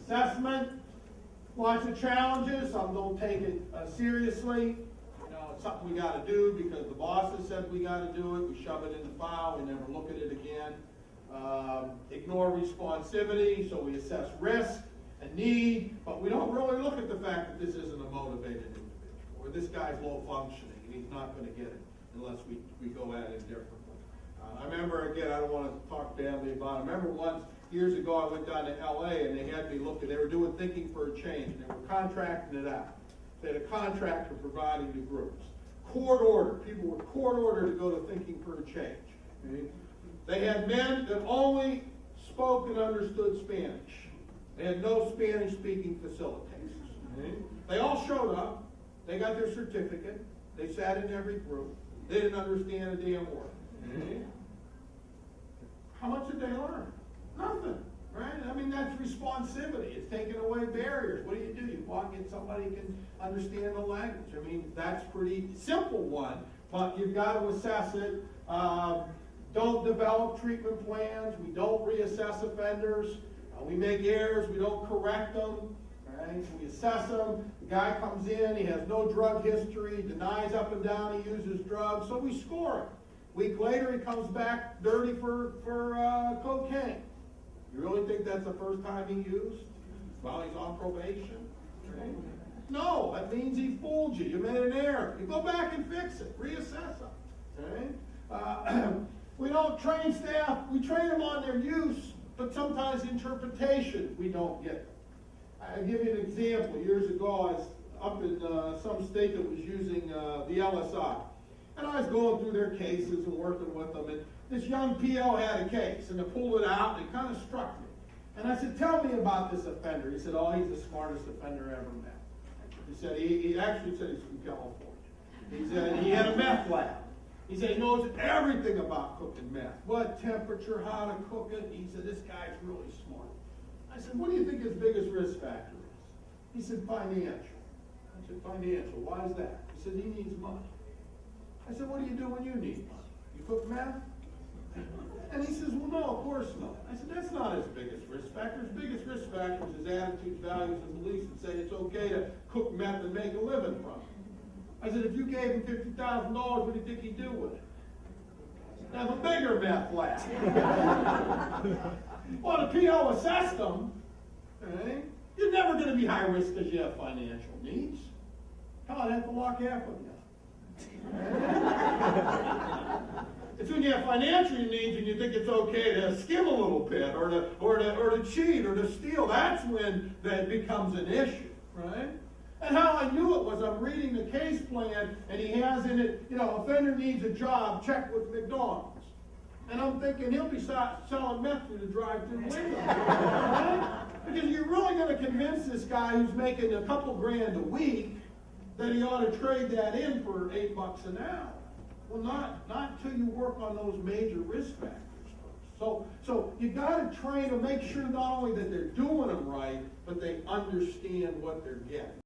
Assessment, lots of challenges. Some don't take it seriously. It's something we got to do because the bosses said we got to do it. We shove it in the file. We never look at it again. Ignore responsivity, so we assess risk and need, but we don't really look at the fact that this isn't a motivated individual, or this guy's low functioning and he's not going to get it unless we go at it differently. I remember, again, I don't want to talk badly about it. I remember once, years ago, I went down to LA and they had me look at, they were doing Thinking for a Change, and they were contracting it out. They had a contractor providing the groups. Court order, people were court ordered to go to Thinking for a Change. Okay? They had men that only spoke and understood Spanish. They had no Spanish-speaking facilitators. Okay? They all showed up. They got their certificate. They sat in every group. They didn't understand a damn word. Okay? How much did they learn? Nothing, right? I mean, that's responsivity. It's taking away barriers. What do? You walk in, somebody can understand the language. I mean, that's pretty simple one, but you've got to assess it. Don't develop treatment plans. We don't reassess offenders. We make errors. We don't correct them. Right? So we assess them. The guy comes in. He has no drug history. Denies up and down he uses drugs. So we score him. Week later, he comes back dirty for cocaine. You really think that's the first time he used while he's on probation? Right? No, that means he fooled you. You made an error. You go back and fix it. Reassess them. Right? We don't train staff. We train them on their use, but sometimes interpretation we don't get them. I'll give you an example. Years ago, I was up in some state that was using the LSI. And I was going through their cases and working with them, and this young PO had a case, and they pulled it out, and it kind of struck me. And I said, tell me about this offender. He said, oh, he's the smartest offender I ever met. He said, he actually said he's from California. He said he had a meth lab. He said he knows everything about cooking meth, what temperature, how to cook it. He said, this guy's really smart. I said, what do you think his biggest risk factor is? He said, financial. I said, financial, why is that? He said, he needs money. I said, what do you do when you need money? You cook meth? And he says, well, no, of course not. I said, that's not his biggest risk factor. His biggest risk factor is his attitudes, values, and beliefs that say it's okay to cook meth and make a living from it. I said, if you gave him $50,000, what do you think he'd do with it? Have a bigger meth lab. Well, the PO assessed him. Okay? You're never going to be high risk because you have financial needs. Hell, I'd have to lock half of you. It's when you have financial needs and you think it's okay to skim a little bit or to cheat or to steal. That's when that becomes an issue, right? And how I knew it was I'm reading the case plan and he has in it, offender needs a job, check with McDonald's. And I'm thinking he'll be selling meth through the drive-thru window, right? Because you're really going to convince this guy who's making a couple grand a week that he ought to trade that in for $8 an hour. Well, not until you work on those major risk factors first. So you got to train to make sure not only that they're doing them right, but they understand what they're getting.